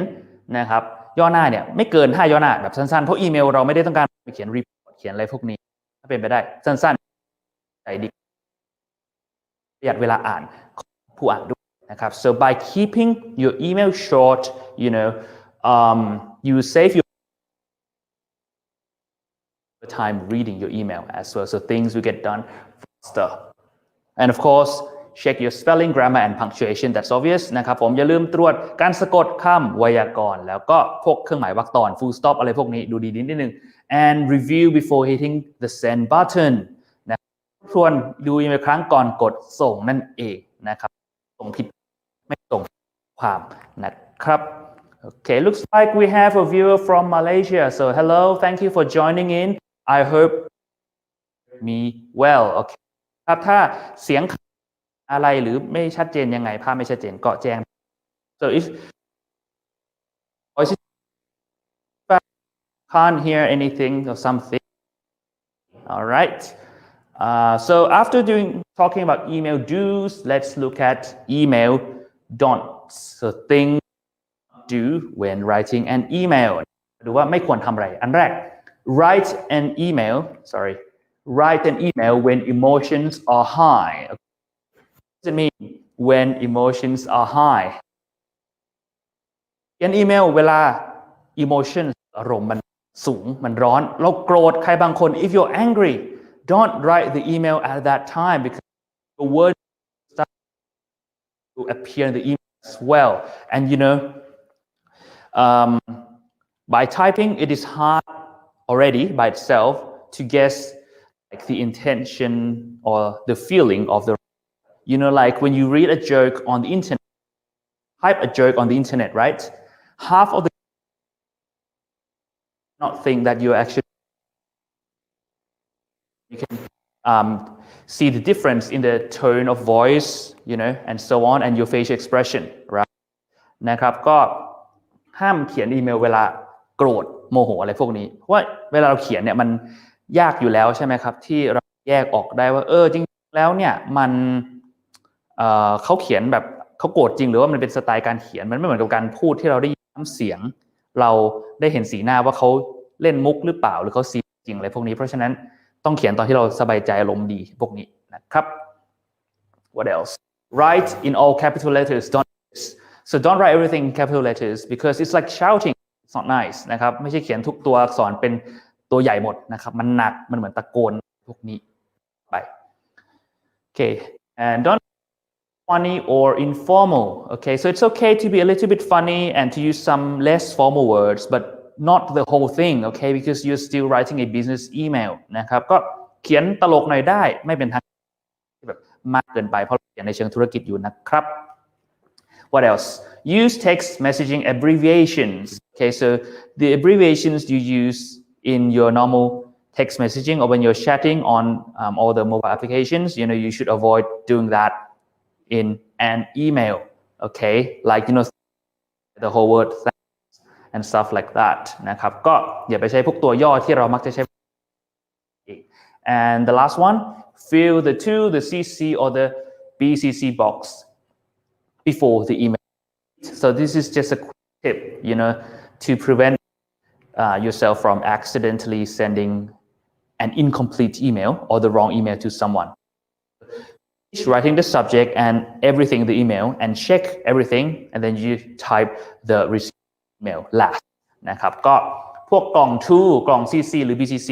นะครับย่อหน้าเนี่ยไม่เกิน5ย่อหน้าแบบสั้นๆเพราะอีเมลเราไม่ได้ต้องการไปเขียนรีพอร์ตเขียนอะไรพวกนี้ถ้าเป็นไปได้สั้นๆใจดีประหยัดเวลาอ่านผู้อ่านด้วยนะครับ so by keeping your email short you save your time reading your email as well so things will get done faster and of course check your spelling grammar and punctuation that's obvious นะครับผมอย่าลืมตรวจการสะกดคำไวยากรณ์แล้วก็พวกเครื่องหมายวรรคตอน full stop อะไรพวกนี้ดูดีนิดนึง and review before hitting the send button นะทวนดูอีกครั้งก่อนกดส่งนั่นเองนะครับส่งผิดไม่ส่งความนะครับ Okay looks like we have a viewer from Malaysia so hello thank you for joining in I hope me well okay ครับถ้าเสียงอะไรหรือไม่ชัดเจนยังไงภาพไม่ชัดเจนก็แจ้ง so if can't hear anything or something all right so after talking about email do's let's look at email don'ts so things do when writing an email ดูว่าไม่ควรทำอะไรอันแรกwrite an email when emotions are high what does it mean when emotions are high เขียนอีเมลเวลา emotions อารมณ์มันสูงมันร้อนเราโกรธใครบางคน if you're angry don't write the email at that time because the word start to appear in the email as well and by typing it is hard already by itself to guess like the intention or the feeling of the like when you read a joke on the internet type a joke on the internet right half of the not think that you actually you can see the difference in the tone of voice and so on and your facial expression right นะครับก็ห้ามเขียนอีเมลเวลาโกรธโมโหอะไรพวกนี้เพราะว่าเวลาเราเขียนเนี่ยมันยากอยู่แล้วใช่ไหมครับที่เราแยกออกได้ว่าจริงๆแล้วเนี่ยมันเขาเขียนแบบเขาโกรธจริงหรือว่ามันเป็นสไตล์การเขียนมันไม่เหมือนกับการพูดที่เราได้ยินน้ำเสียงเราได้เห็นสีหน้าว่าเขาเล่นมุกหรือเปล่าหรือเขาซีจริงอะไรพวกนี้เพราะฉะนั้นต้องเขียนตอนที่เราสบายใจอารมณ์ดีพวกนี้นะครับ What else write in all capital letters so don't write everything in capital letters because it's like shouting it's not nice นะครับไม่ใช่เขียนทุกตัวอักษรเป็นตัวใหญ่หมดนะครับมันหนักมันเหมือนตะโกนพวกนี้ไป Okay and don't funny or informal okay so it's okay to be a little bit funny and to use some less formal words but not the whole thing okay because you're still writing a business email นะครับก็เขียนตลกหน่อยได้ไม่เป็นทางแบบมากเกินไปเพราะเขียนในเชิงธุรกิจอยู่นะครับ What else use text messaging abbreviations okay so the abbreviations you use in your normal text messaging or when you're chatting on all the mobile applications you should avoid doing that in an email okay like the whole word and stuff like that นะครับก็อย่าไปใช้พวกตัวย่อที่เรามักจะใช้ and the last one fill the the CC or the BCC box before the email so this is just a quick tip to prevent yourself from accidentally sending an incomplete email or the wrong email to someone writing the subject and everything in the email and check everything and then you type the receipt email last นะครับก็พวกกล่อง to กล่อง CC หรือ BCC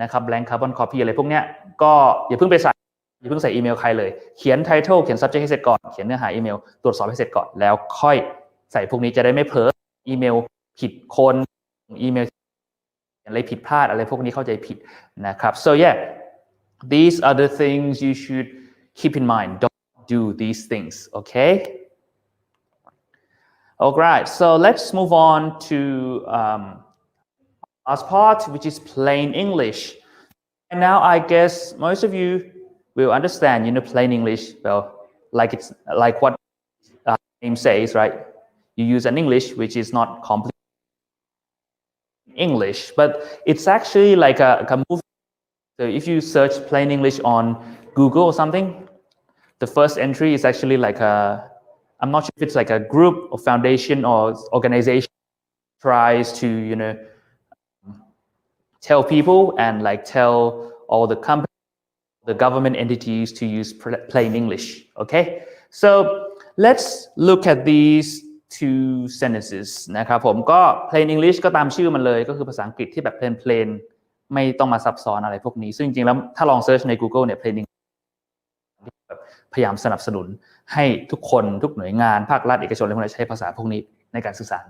นะครับ blank carbon copy อะไรพวกเนี้ยก็อย่าเพิ่งไปใส่อย่าเพิ่งใส่อีเมลใครเลยเขียน title เขียน subject ให้เสร็จก่อนเขียนเนื้อหาอีเมลตรวจสอบให้เสร็จก่อนแล้วค่อยใส่พวกนี้จะได้ไม่เผลออีเมลผิดคนอีเมลอะไรผิดพลาดอะไรพวกนี้เข้าใจผิดนะครับ so yeah these are the things you should keep in mind. Don't do these things, okay? Alright, so let's move on to last part, which is plain English. And now I guess most of you will understand, plain English. Well, like what name says, right? You use an English which is not complete English, but it's actually like a movie. So if you search plain English on Google or something, the first entry is actually like I'm not sure if it's like a group or foundation or organization tries to, tell people and like tell all the companies, the government entities to use plain English. Okay, so let's look at these two sentences นะครับผมก็ plain English ก็ตามชื่อมันเลยก็คือภาษาอังกฤษที่แบบเพลนไม่ต้องมาซับซ้อนอะไรพวกนี้ซึ่งจริงๆแล้วถ้าลองเซิร์ชใน Google เนี่ย plain English พยายามสนับสนุนให้ทุกคนทุกหน่วยงานภาครัฐเอกชนอะไรพวกนี้ใช้ภาษาพวกนี้ในการสื่อสาร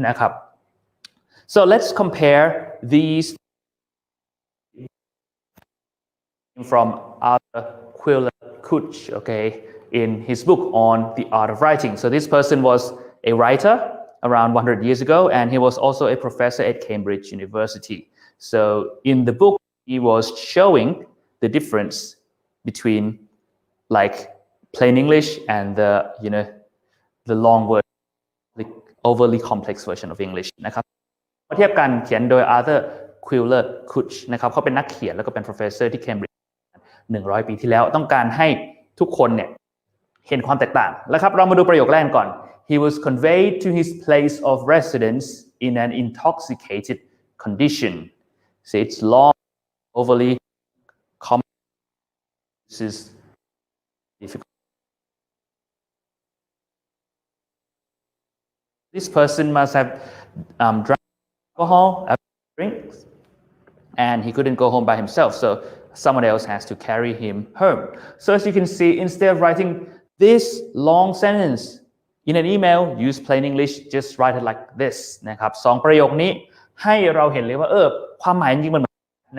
นะครับ so let's compare these from Arthur Quillette, okay, in his book on the art of writing. So this person was a writer around 100 years ago, and he was also a professor at Cambridge University. So in the book, he was showing the difference between like plain English and the long word, the overly complex version of English นะครับเทียบกันเขียนโดย Arthur Quillette นะครับเขาเป็นนักเขียนแล้วก็เป็น professor ที่ Cambridge 100 ปีที่แล้วต้องการให้ทุกคนเนี่ยเห็นความแตกต่างแล้วครับเรามาดูประโยคแรกก่อน He was conveyed to his place of residence in an intoxicated condition. So it's long, overly complex. This is difficult. This person must have drank alcohol, drinks, and he couldn't go home by himself. So someone else has to carry him home. So as you can see, instead of writing this long sentence in an email, use plain English, just write it like this นะครับสองประโยคนี้ให้เราเห็นเลยว่าความหมายจริงๆมัน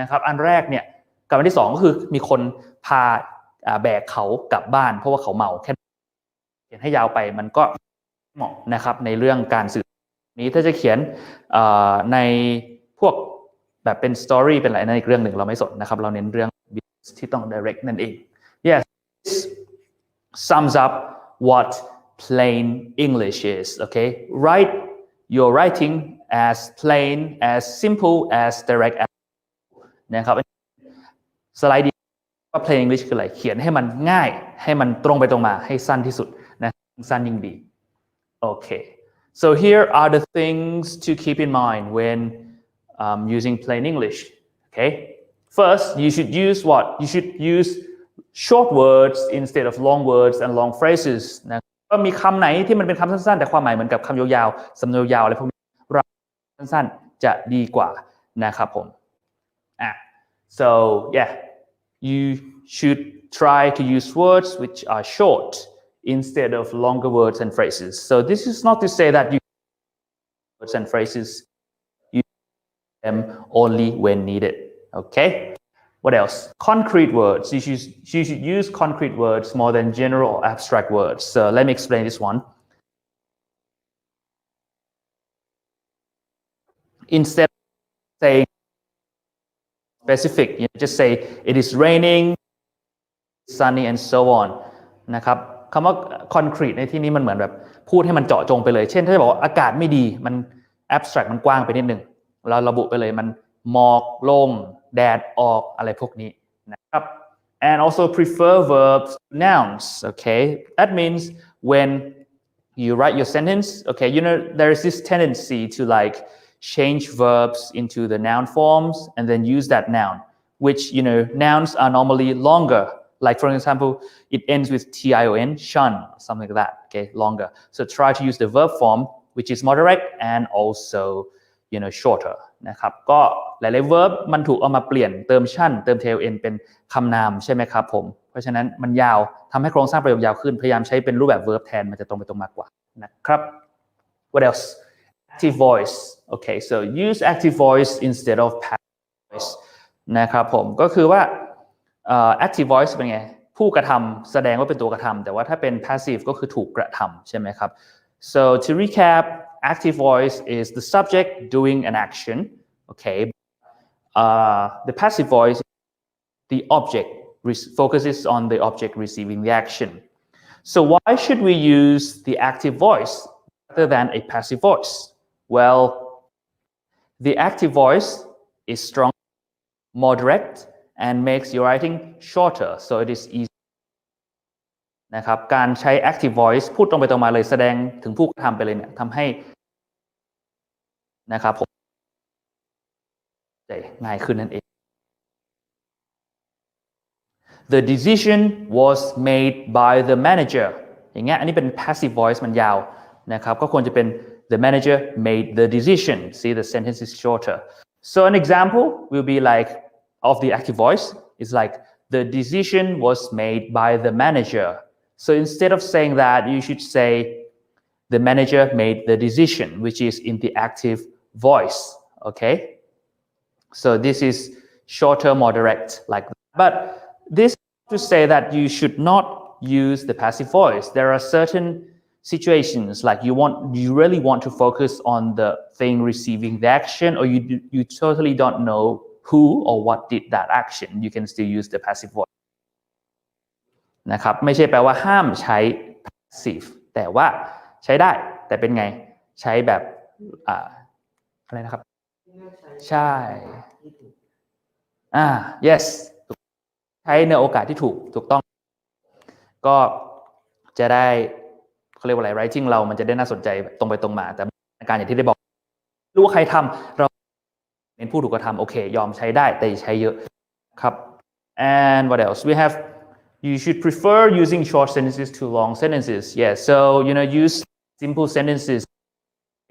นะครับอันแรกเนี่ยกับอันที่สองก็คือมีคนพาแบกเขากลับบ้านเพราะว่าเขาเมาแค่เขียนให้ยาวไปมันก็เหมาะนะครับในเรื่องการสื่อนี้ถ้าจะเขียนในพวกแบบเป็นสตอรี่เป็นอะไรนั่นอีกเรื่องหนึ่งเราไม่สนนะครับเราเน้นเรื่องที่ต้อง direct นั่นเอง yes this sums up what plain English is okay write your writing as plain as simple as direct as นะครับสไลด์ดีว่า plain English คืออะไรเขียนให้มันง่ายให้มันตรงไปตรงมาให้สั้นที่สุดนะสั้นยิ่งดี okay so here are the things to keep in mind when using plain English okay first you should use what you should use short words instead of long words and long phrases นะก็มีคำไหนที่มันเป็นคำสั้นๆแต่ความหมายเหมือนกับคำยาวๆสำนวนยาวอะไรพวกนี้เราสั้นๆจะดีกว่านะครับผมso yeah you should try to use words which are short instead of longer words and phrases so this is not to say that you words and phrases you use them only when needed okay what else concrete words you should use concrete words more than general or abstract words so let me explain this one instead of saying specific just say it is raining sunny and so on นะครับคำว่า concrete ในที่นี้มันเหมือนแบบพูดให้มันเจาะจงไปเลยเช่นถ้าจะบอกว่าอากาศไม่ดีมัน abstract มันกว้างไปนิดนึงเราระบุไปเลยมันหมอกลงแดดออกอะไรพวกนี้นะครับ and also prefer verbs to nouns okay that means when you write your sentence okay there is this tendency to like change verbs into the noun forms and then use that noun which nouns are normally longer like for example it ends with tion shun something like that okay longer so try to use the verb form which is more direct and also shorter นะครับก็หลายๆ verb มันถูกเอามาเปลี่ยนเติม shun เติม tion เป็นคำนามใช่ไหมครับผมเพราะฉะนั้นมันยาวทำให้โครงสร้างประโยคยาวขึ้นพยายามใช้เป็นรูปแบบ verb แทนมันจะตรงไปตรงมากกว่านะครับ What else active voice okay so use active voice instead of passive voice นะครับผมก็คือว่าactive voice เป็นไงผู้กระทำแสดงว่าเป็นตัวกระทำแต่ว่าถ้าเป็น passive ก็คือถูกกระทำใช่ไหมครับ so to recap active voice is the subject doing an action okay the passive voice the object focuses on the object receiving the action so why should we use the active voice rather than a passive voice well the active voice is strong more direct and makes your writing shorter so it is easy นะครับการใช้ active voice พูดตรงไปตรงมาเลยแสดงถึงผู้กระทำไปเลยเนี่ยทำให้นะครับผมง่ายขึ้นนั่นเอง The decision was made by the manager อย่างเงี้ยอันนี้เป็น passive voice มันยาวนะครับก็ควรจะเป็น the manager made the decision see the sentence is shorter so an example will be like of the active voice is like the decision was made by the manager so instead of saying that you should say the manager made the decision which is in the active voice okay so this is shorter more direct like that. But this to say that you should not use the passive voice there are certain situations like you really want to focus on the thing receiving the action or you totally don't know who or what did that action you can still use the passive voice นะครับไม่ใช่แปลว่าห้ามใช้ passive แต่ว่าใช้ได้แต่เป็นไงใช้แบบอะไรนะครับใช่ yes ใช้ในโอกาสที่ถูกต้องก็จะได้เขาเรียกว่าอะไร writing เรามันจะได้น่าสนใจตรงไปตรงมาแต่การอย่างที่ได้บอกรู้ว่าใครทำเราเป็นผู้ถูกกระทำโอเคยอมใช้ได้แต่ใช้เยอะครับ and what else we have you should prefer using short sentences to long sentences yes so use simple sentences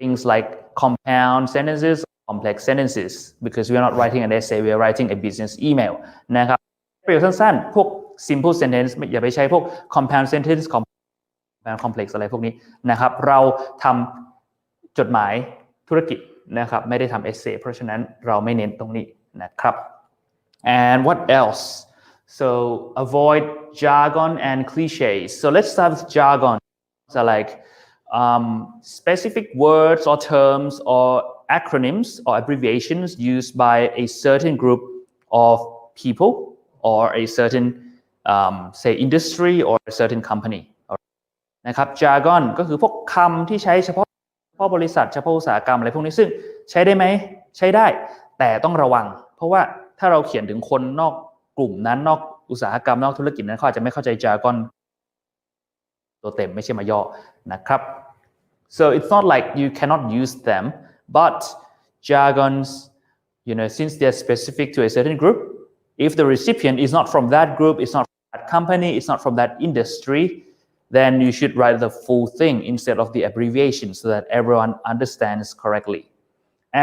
things like compound sentences complex sentences because we are not writing an essay we are writing a business email นะครับประโยคสั้นๆพวก simple sentence อย่าไปใช้พวก compound sentence compound complex อะไรพวกนี้นะครับเราทำจดหมายธุรกิจนะครับไม่ได้ทำ essay เพราะฉะนั้นเราไม่เน้นตรงนี้นะครับ and what else so avoid jargon and cliches so let's start with jargon so like specific words or terms or acronyms or abbreviations used by a certain group of people or a certain say industry or a certain company นะครับ jargon ก็คือพวกคำที่ใช้เฉพาะบริษัทเฉพาะอุตสาหกรรมอะไรพวกนี้ซึ่งใช้ได้ไหมใช้ได้แต่ต้องระวังเพราะว่าถ้าเราเขียนถึงคนนอกกลุ่มนั้นนอกอุตสาหกรรมนอกธุรกิจนั้นเขาอาจจะไม่เข้าใจ jargon ตัวเต็มไม่ใช่มาย่อนะครับ so it's not like you cannot use them but jargons since they're specific to a certain group if the recipient is not from that group it's not from that company it's not from that industry then you should write the full thing instead of the abbreviation so that everyone understands correctly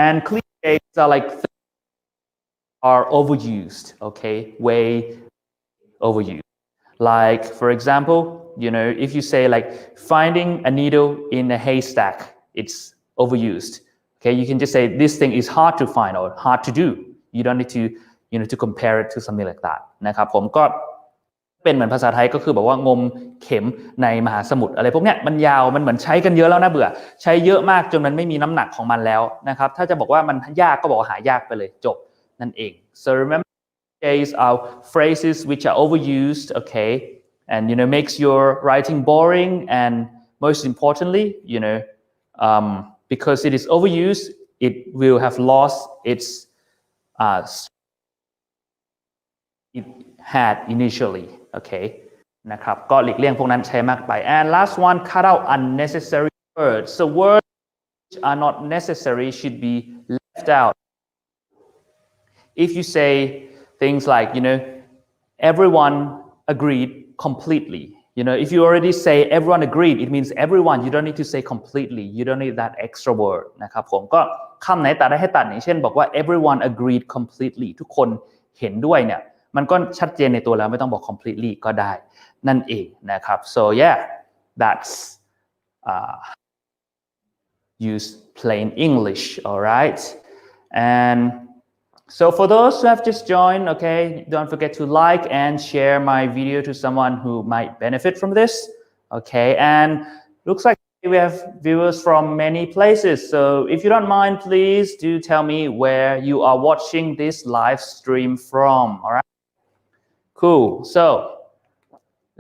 and cliches are like are overused okay way overused like for example if you say like finding a needle in a haystack it's overused okay you can just say this thing is hard to find or hard to do you don't need to to compare it to something like that นะครับผมก็เป็นเหมือนภาษาไทยก็คือบอกว่างมเข็มในมหาสมุทรอะไรพวกเนี้ยมันยาวมันเหมือนใช้กันเยอะแล้วนะเบื่อใช้เยอะมากจนมันไม่มีน้ำหนักของมันแล้วนะครับถ้าจะบอกว่ามันยากก็บอกว่าหายากไปเลยจบนั่นเอง so remember these are phrases which are overused okay and makes your writing boring and most importantly because it is overused it will have lost its it had initially okay นะครับก็หลีกเลี่ยงพวกนั้นใช้มากไป and last one cut out unnecessary words so words which are not necessary should be left out if you say things like everyone agreed completely. You know, if you already say everyone agreed, it means everyone. You don't need to say completely. You don't need that extra word นะครับผมก็คำไหนตัดได้ให้ตัดอย่างเช่นบอกว่า everyone agreed completely ทุกคนเห็นด้วยเนี่ยมันก็ชัดเจนในตัวแล้วไม่ต้องบอก completely ก็ได้นั่นเองนะครับ so yeah that's use plain English alright and so for those who have just joined, okay, don't forget to like and share my video to someone who might benefit from this, okay, and looks like we have viewers from many places, so if you don't mind, please do tell me where you are watching this live stream from, alright, cool, so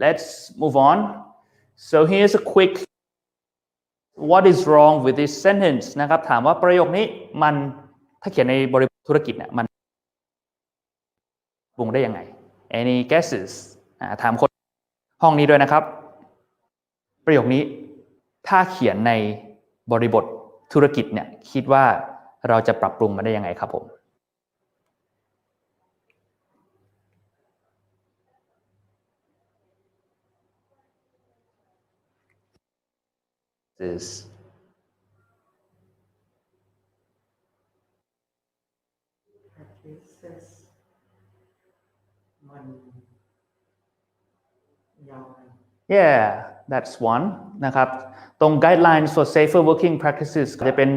let's move on. So here's a quick what is wrong with this sentence นะครับถามว่าประโยคนี้มันถ้าเขียนในบริบทธุรกิจเนี่ยมันปรุงได้ยังไง any guesses ถามคนห้องนี้ด้วยนะครับประโยคนี้ถ้าเขียนในบริบทธุรกิจเนี่ยคิดว่าเราจะปรับปรุงมันได้ยังไงครับผม is practices มันยาวไหม yeah that's one นะครับตรง guidelines for safer working practices จะเป็น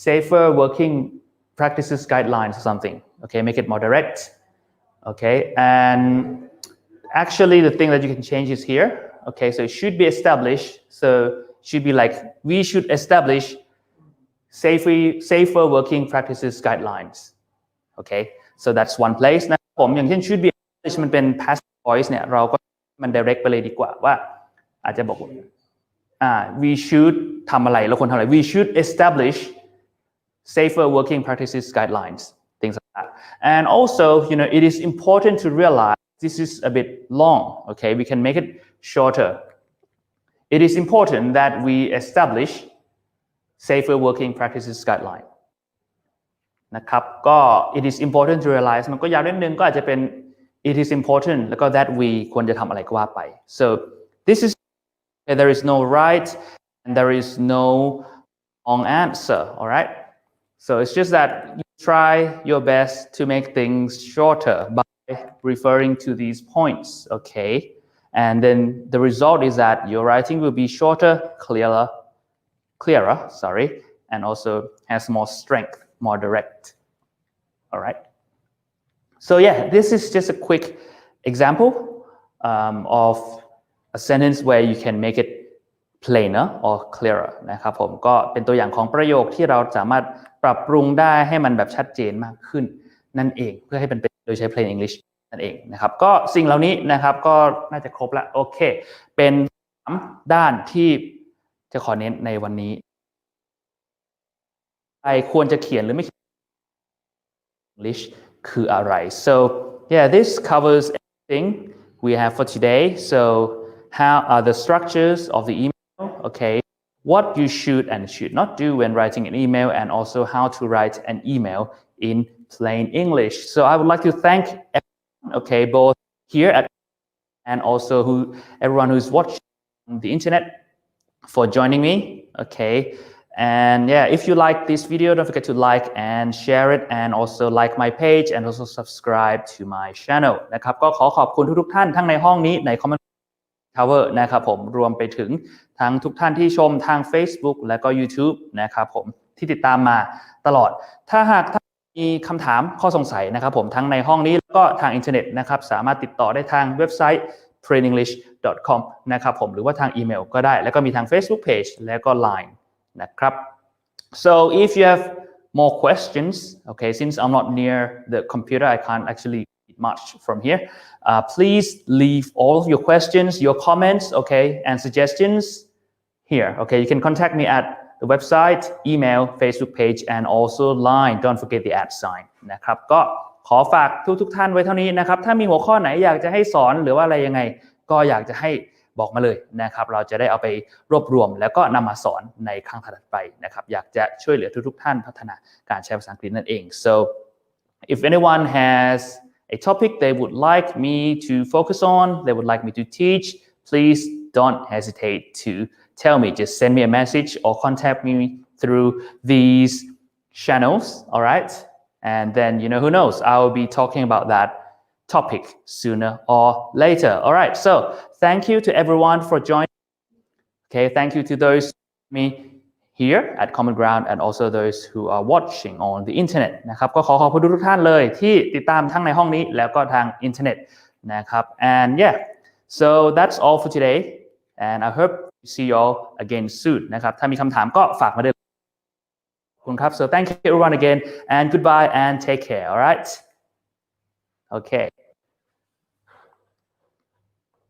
safer working practices guidelines or something okay make it more direct okay and actually the thing that you can change is here okay so it should be established so it should be like we should establish safer working practices guidelines okay so that's one place นะผมอย่างเช่น should be established มันเป็น past voice เนี่ยเราก็มัน direct ไปเลยดีกว่าว่าอาจจะบอกว่าwe should ทำอะไรเราควรทำอะไร we should establish safer working practices guidelines things like that and also you know it is important to realize this is a bit long okay we can make it shorter it is important that we establish safer working practices guideline นะครับก็ it is important to realize มันก็ยาวนิดนึงก็อาจจะเป็น it is important แล้วก็ that we ควรจะทำอะไรก็ว่าไป so this is there is no right and there is no wrong answer alright so it's just that you try your best to make things shorter by referring to these points okay and then the result is that your writing will be shorter clearer sorry and also has more strength more direct alright so yeah this is just a quick example of a sentence where you can make it plainer or clearer นะครับผมก็เป็นตัวอย่างของประโยคที่เราสามารถปรับปรุงได้ให้มันแบบชัดเจนมากขึ้นนั่นเองเพื่อให้เป็นโดยใช้ plain English นั่นเองนะครับก็สิ่งเหล่านี้นะครับก็น่าจะครบละโอเคเป็น3ด้านที่จะขอเน้นในวันนี้ใครควรจะเขียนหรือไม่เขียน English คืออะไร so yeah this covers everything we have for today so how are the structures of the email okay what you should and should not do when writing an email and also how to write an email in plain English so I would like to thank everyone okay both here at and also everyone who's watching on the internet for joining me okay and yeah if you like this video don't forget to like and share it and also like my page and also subscribe to my channel นะครับก็ขอบคุณทุกท่านทั้งในห้องนี้ใน comment cover นะครับผมรวมไปถึงทั้งทุกท่านที่ชมทาง Facebook และก็ YouTube นะครับผมที่ติดตามมาตลอดถ้าหากมีคำถามข้อสงสัยนะครับผมทั้งในห้องนี้แล้วก็ทางอินเทอร์เน็ตนะครับสามารถติดต่อได้ทางเว็บไซต์ PrinEnglish.com นะครับผมหรือว่าทางอีเมลก็ได้แล้วก็มีทาง Facebook Page แล้วก็ Line นะครับ so if you have more questions okay since I'm not near the computer I can't actually read much from here please leave all of your questions your comments okay and suggestions here okay you can contact me at the website email Facebook page and also Line don't forget the @นะครับก็ขอฝากทุกท่านไว้เท่านี้นะครับถ้ามีหัวข้อไหนอยากจะให้สอนหรือว่าอะไรยังไงก็อยากจะให้บอกมาเลยนะครับเราจะได้เอาไปรวบรวมแล้วก็นำมาสอนในครั้งถัดไปนะครับอยากจะช่วยเหลือทุกท่านพัฒนาการใช้ภาษาอังกฤษนั่นเอง so if anyone has a topic they would like me to focus on, they would like me to teach, please don't hesitate to tell me. Just send me a message or contact me through these channels, all right? And then, who knows, I will be talking about that topic sooner or later. All right, so thank you to everyone for joining. Okay, thank you to those me here at Common Ground and also those who are watching on the internet นะครับก็ขอขอบคุณทุกท่านเลยที่ติดตามทั้งในห้องนี้แล้วก็ทางอินเทอร์เน็ตนะครับ and yeah so that's all for today and I hope to see you all again soon นะครับถ้ามีคำถามก็ฝากมาด้วยขอบคุณครับ so thank you everyone again and goodbye and take care all right okay